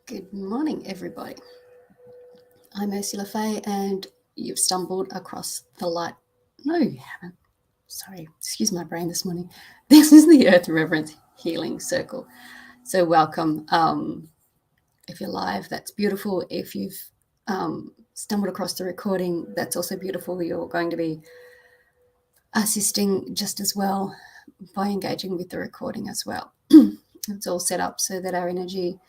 Good morning, everybody. I'm Ursula Faye, and you've stumbled across the light. No, you haven't. Sorry, excuse my brain this morning. This is the Earth Reverence Healing Circle. So, welcome. If you're live, that's beautiful. If you've stumbled across the recording, that's also beautiful. You're going to be assisting just as well by engaging with the recording as well. It's all set up so that our energy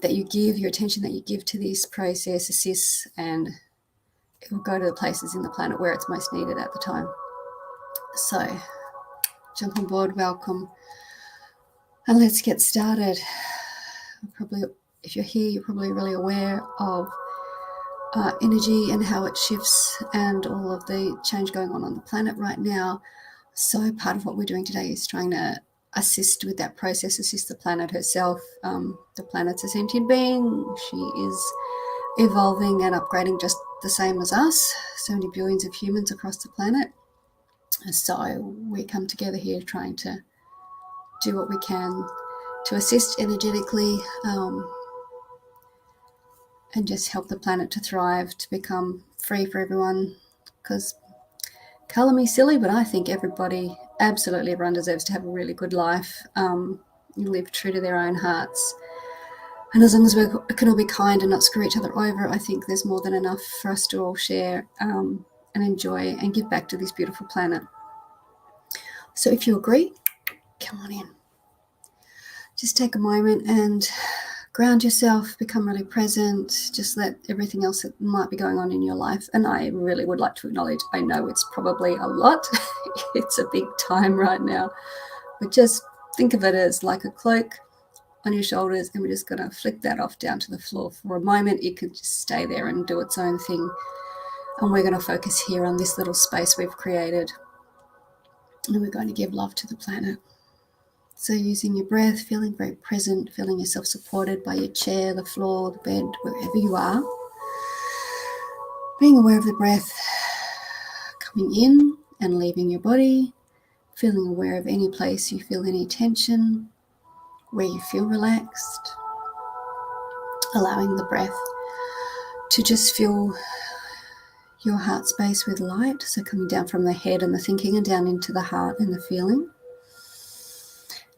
that you give, your attention that you give to this process assists, and it will go to the places in the planet where it's most needed at the time. So jump on board, welcome, and let's get started. Probably, if you're here, you're probably really aware of energy and how it shifts and all of the change going on the planet right now. So part of what we're doing today is trying to assist with that process, assist the planet herself. The planet's a sentient being. She is evolving and upgrading just the same as us, so many billions of humans across the planet. So we come together here trying to do what we can to assist energetically and just help the planet to thrive, to become free for everyone. Because, colour me silly, but I think absolutely everyone deserves to have a really good life, live true to their own hearts. And as long as we can all be kind and not screw each other over, I think there's more than enough for us to all share and enjoy and give back to this beautiful planet. So if you agree, come on in. Just take a moment and ground yourself, become really present, just let everything else that might be going on in your life. And I really would like to acknowledge, I know it's probably a lot. It's a big time right now. But just think of it as like a cloak on your shoulders, and we're just going to flick that off down to the floor for a moment. It can just stay there and do its own thing. And we're going to focus here on this little space we've created. And we're going to give love to the planet. So using your breath, feeling very present, feeling yourself supported by your chair, the floor, the bed, wherever you are. Being aware of the breath coming in and leaving your body. Feeling aware of any place you feel any tension, where you feel relaxed. Allowing the breath to just fill your heart space with light. So coming down from the head and the thinking and down into the heart and the feeling.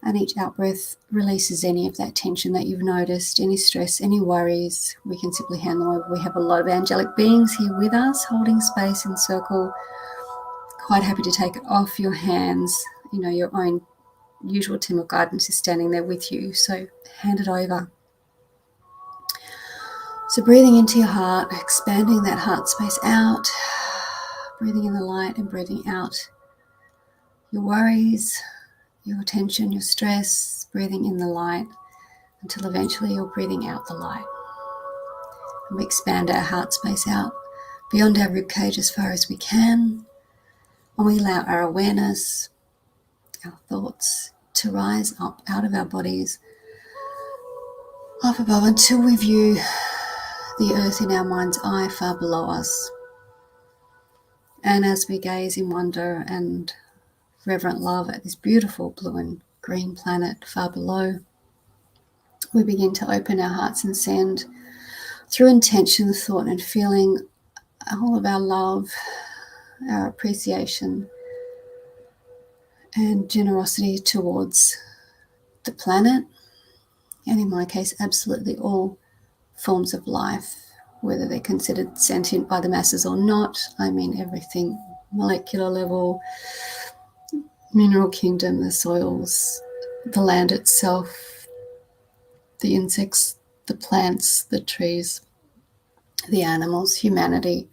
And each out-breath releases any of that tension that you've noticed, any stress, any worries. We can simply hand them over. We have a lot of angelic beings here with us, holding space in circle. Quite happy to take it off your hands. You know, your own usual team of guidance is standing there with you. So hand it over. So breathing into your heart, expanding that heart space out. Breathing in the light and breathing out your worries, your tension, your stress, breathing in the light until eventually you're breathing out the light. And we expand our heart space out beyond our ribcage as far as we can. And we allow our awareness, our thoughts to rise up out of our bodies, up above until we view the earth in our mind's eye far below us. And as we gaze in wonder and reverent love at this beautiful blue and green planet far below, we begin to open our hearts and send through intention, thought and feeling all of our love, our appreciation and generosity towards the planet, and in my case absolutely all forms of life, whether they're considered sentient by the masses or not. I mean everything, molecular level, mineral kingdom, the soils, the land itself, the insects, the plants, the trees, the animals, humanity,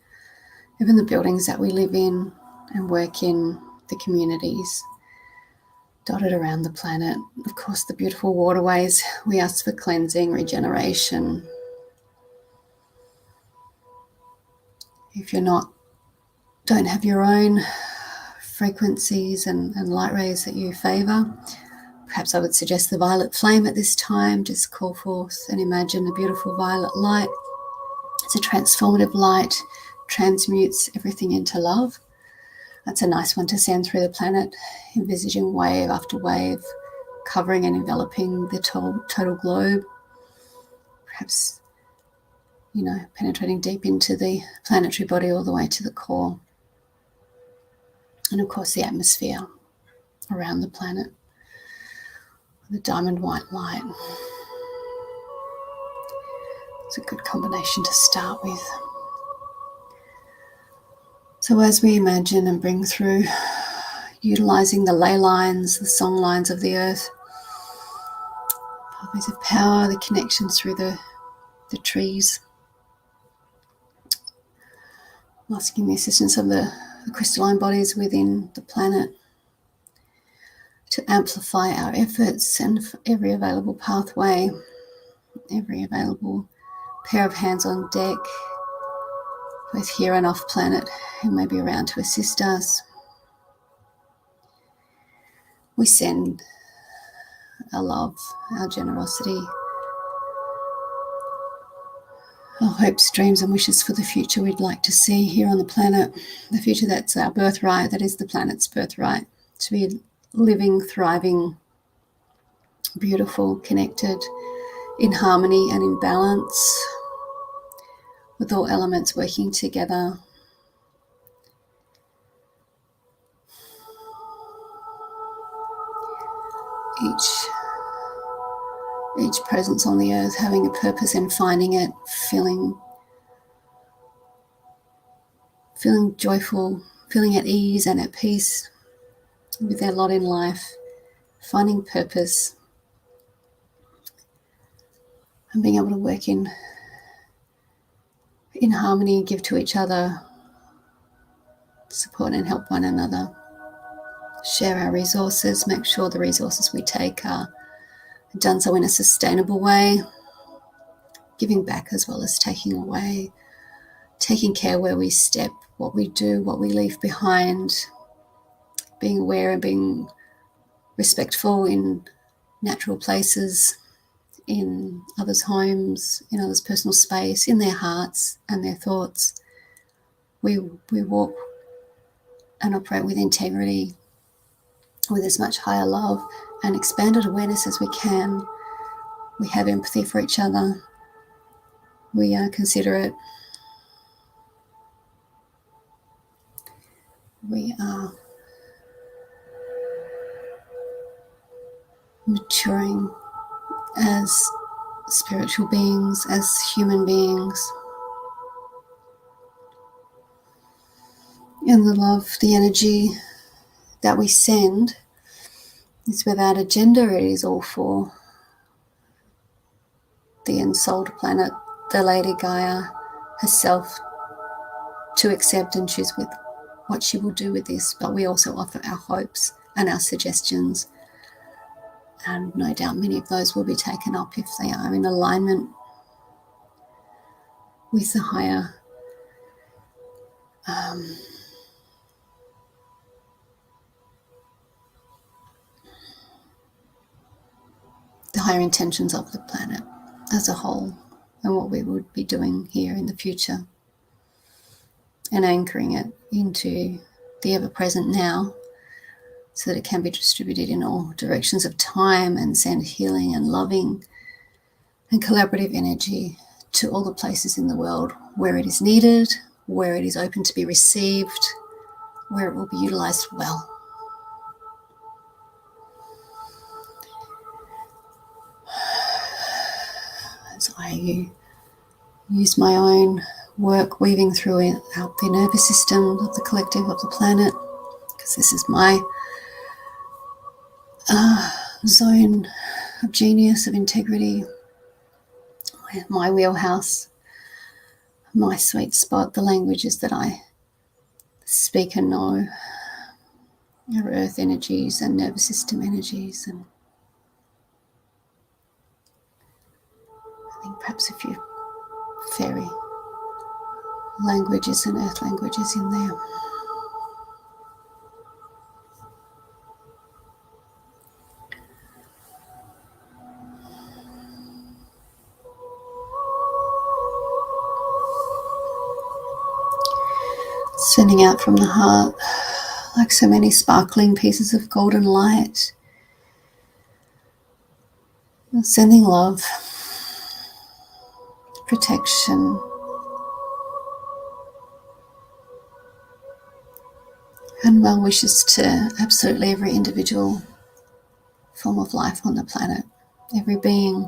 even the buildings that we live in and work in, the communities dotted around the planet. Of course, the beautiful waterways. We ask for cleansing, regeneration. If you're don't have your own frequencies and light rays that you favour, perhaps I would suggest the violet flame at this time. Just call forth and imagine a beautiful violet light. It's a transformative light, transmutes everything into love. That's a nice one to send through the planet, envisaging wave after wave, covering and enveloping the total globe. perhaps, penetrating deep into the planetary body all the way to the core. And of course the atmosphere around the planet, the diamond white light. It's a good combination to start with. So as we imagine and bring through, utilising the ley lines, the song lines of the earth, pathways of power, the connections through the trees, asking the assistance of the crystalline bodies within the planet to amplify our efforts, and every available pathway, every available pair of hands on deck, both here and off planet, who may be around to assist us. We send our love, our generosity, our hopes, dreams and wishes for the future we'd like to see here on the planet, the future that's our birthright, that is the planet's birthright, to be living, thriving, beautiful, connected, in harmony and in balance, with all elements working together. Each presence on the earth having a purpose and finding it, feeling joyful, feeling at ease and at peace with their lot in life, finding purpose and being able to work in harmony, give to each other, support and help one another, share our resources, make sure the resources we take are done so in a sustainable way, giving back as well as taking away, taking care where we step, what we do, what we leave behind, being aware and being respectful in natural places, in others' homes, in others' personal space, in their hearts and their thoughts. We walk and operate with integrity, with as much higher love and expanded awareness as we can. We have empathy for each other. We are considerate. We are maturing as spiritual beings, as human beings. And the love, the energy that we send is without agenda. It is all for the ensouled planet, the Lady Gaia herself, to accept and choose with what she will do with this. But we also offer our hopes and our suggestions, and no doubt many of those will be taken up if they are in alignment with the higher intentions of the planet as a whole, and what we would be doing here in the future, and anchoring it into the ever-present now so that it can be distributed in all directions of time and send healing and loving and collaborative energy to all the places in the world where it is needed, where it is open to be received, where it will be utilized well. As I use my own work weaving through it out the nervous system of the collective of the planet, because this is my zone of genius, of integrity, my wheelhouse, my sweet spot, the languages that I speak and know are earth energies and nervous system energies, and I think perhaps a few fairy languages and earth languages in there. Sending out from the heart like so many sparkling pieces of golden light, sending love, protection, and well wishes to absolutely every individual form of life on the planet, every being.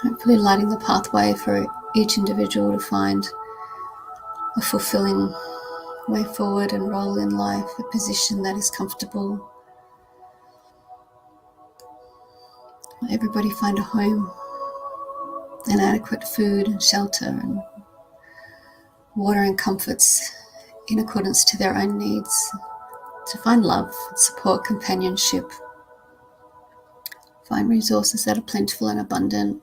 Hopefully lighting the pathway for each individual to find a fulfilling way forward and role in life, a position that is comfortable. Everybody find a home and adequate food and shelter and water and comforts in accordance to their own needs, to find love, support, companionship, find resources that are plentiful and abundant,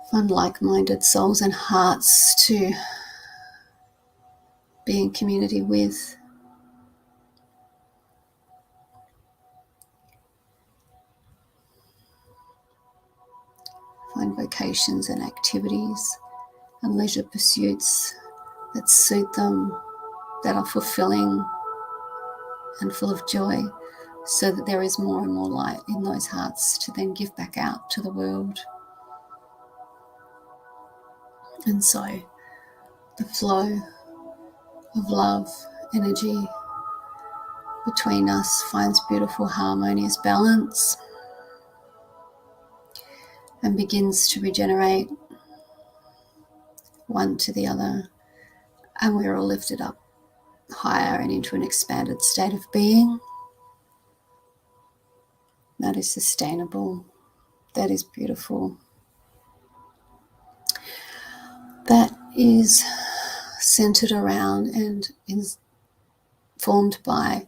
find like-minded souls and hearts to be in community with. Find vocations and activities and leisure pursuits that suit them, that are fulfilling and full of joy, so that there is more and more light in those hearts to then give back out to the world. And so the flow of love, energy between us finds beautiful, harmonious balance and begins to regenerate one to the other, and we're all lifted up higher and into an expanded state of being that is sustainable, that is beautiful, that is centered around and is formed by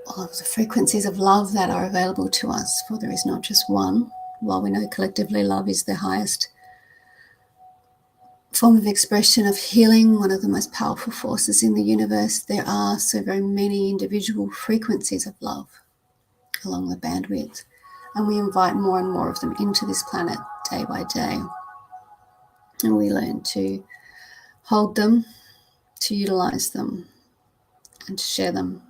all of the frequencies of love that are available to us, for there is not just one. While we know collectively love is the highest form of expression of healing, one of the most powerful forces in the universe, there are so very many individual frequencies of love along the bandwidth, and we invite more and more of them into this planet day by day, and we learn to hold them, to utilize them, and to share them.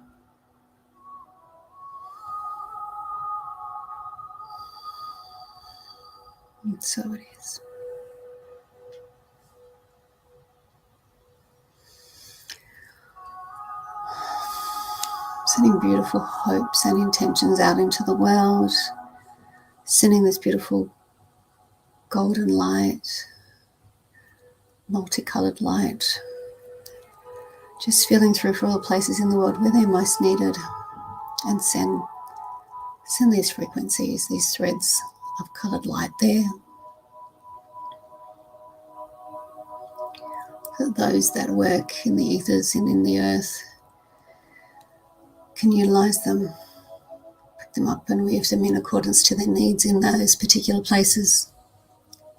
And so it is. Sending beautiful hopes and intentions out into the world, sending this beautiful golden light, multicolored light, just feeling through for all the places in the world where they're most needed, and send these frequencies, these threads of colored light there. Those that work in the ethers and in the earth can utilize them, pick them up and weave them in accordance to their needs in those particular places,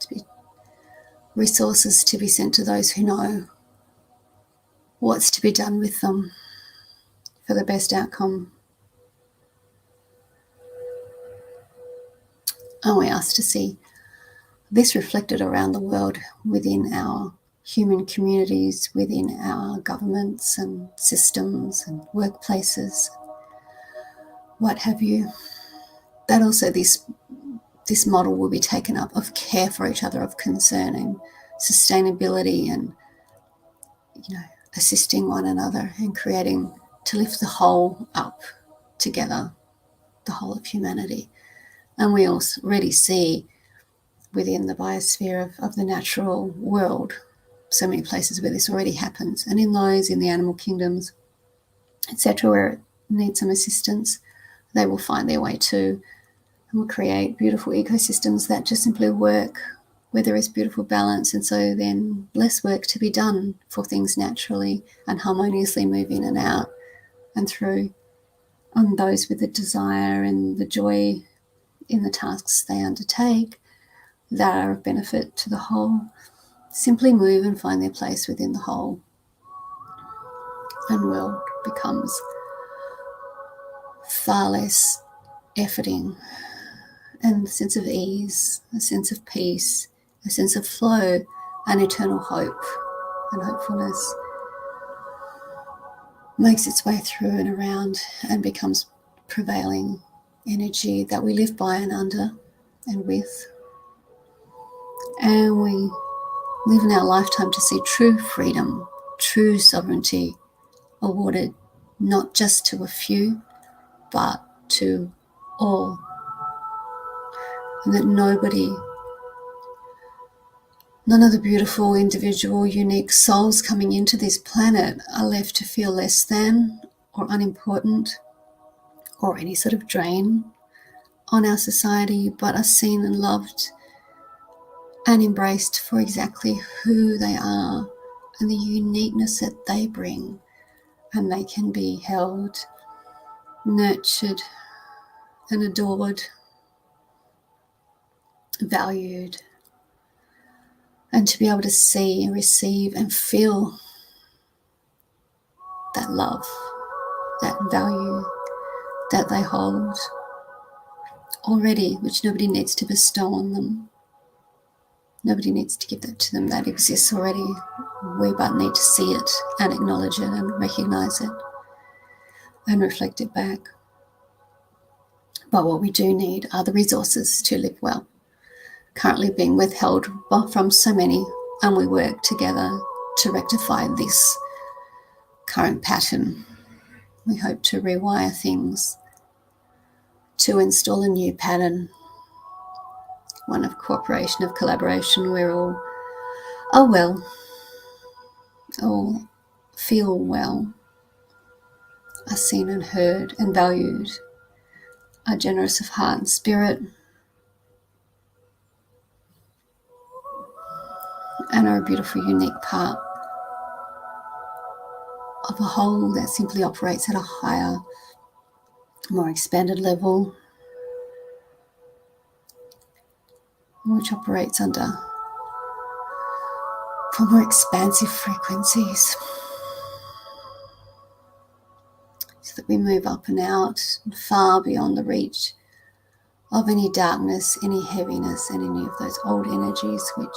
to be resources to be sent to those who know what's to be done with them for the best outcome. And we ask to see this reflected around the world within our human communities, within our governments and systems and workplaces, what have you. That also this model will be taken up of care for each other, of concern and sustainability, and assisting one another and creating to lift the whole up together, the whole of humanity. And we already see within the biosphere of the natural world so many places where this already happens, and in those in the animal kingdoms, etc., where it needs some assistance, they will find their way too, and will create beautiful ecosystems that just simply work where there is beautiful balance, and so then less work to be done for things naturally and harmoniously move in and out and through on those with the desire and the joy in the tasks they undertake that are of benefit to the whole simply move and find their place within the whole, and world becomes far less efforting, and a sense of ease, a sense of peace, a sense of flow and eternal hope and hopefulness makes its way through and around and becomes prevailing energy that we live by and under and with. And we live in our lifetime to see true freedom, true sovereignty awarded not just to a few, but to all. And that none of the beautiful, individual, unique souls coming into this planet are left to feel less than or unimportant or any sort of drain on our society, but are seen and loved and embraced for exactly who they are and the uniqueness that they bring. And they can be held, nurtured and adored, valued, and to be able to see and receive and feel that love, that value that they hold already, which nobody needs to bestow on them. Nobody needs to give that to them. That exists already. We but need to see it and acknowledge it and recognize it and reflect it back. But what we do need are the resources to live well, currently being withheld from so many, and we work together to rectify this current pattern. We hope to rewire things, to install a new pattern, one of cooperation, of collaboration, where all are well, all feel well, are seen and heard and valued, are generous of heart and spirit, and are a beautiful, unique part of a whole that simply operates at a higher, more expanded level, which operates under more expansive frequencies, so that we move up and out and far beyond the reach of any darkness, any heaviness, and any of those old energies which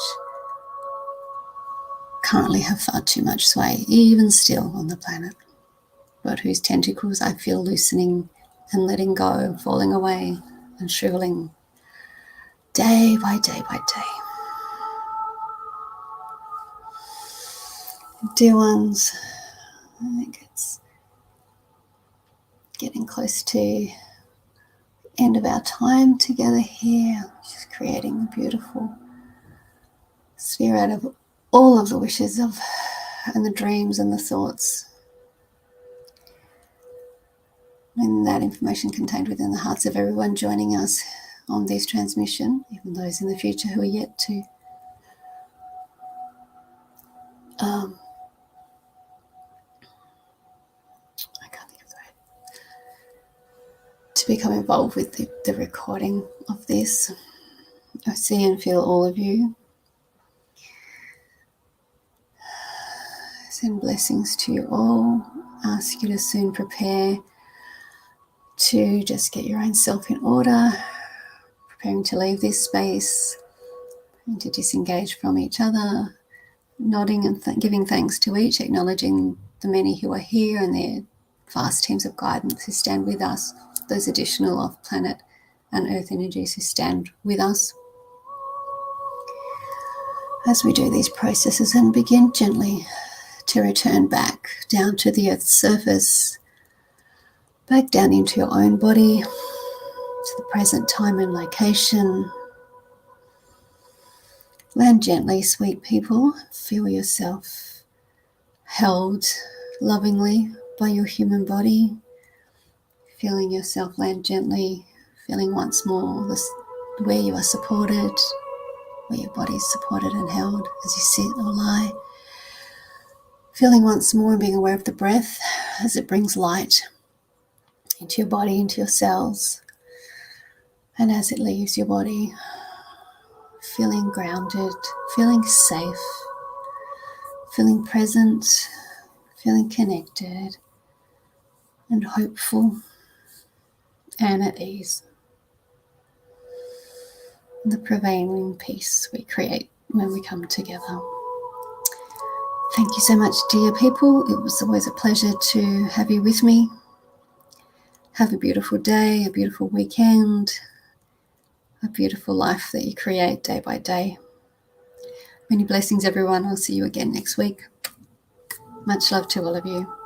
currently have far too much sway, even still on the planet, but whose tentacles I feel loosening and letting go, falling away and shriveling day by day by day. Dear ones, I think it's getting close to the end of our time together here, just creating a beautiful sphere out of all of the wishes of and the dreams and the thoughts and that information contained within the hearts of everyone joining us on this transmission, even those in the future who are yet to to become involved with the recording of this. I see and feel all of you. Send blessings to you all. Ask you to soon prepare to just get your own self in order, preparing to leave this space, and to disengage from each other, nodding and giving thanks to each, acknowledging the many who are here and their vast teams of guidance who stand with us, those additional off-planet and earth energies who stand with us as we do these processes and begin gently to return back down to the earth's surface, back down into your own body, to the present time and location. Land gently, sweet people. Feel yourself held lovingly by your human body. Feeling yourself land gently, feeling once more where you are supported, where your body is supported and held as you sit or lie. Feeling once more and being aware of the breath as it brings light into your body, into your cells, and as it leaves your body, feeling grounded, feeling safe, feeling present, feeling connected and hopeful and at ease. The prevailing peace we create when we come together. Thank you so much, dear people. It was always a pleasure to have you with me. Have a beautiful day, a beautiful weekend, a beautiful life that you create day by day. Many blessings, everyone. I'll see you again next week. Much love to all of you.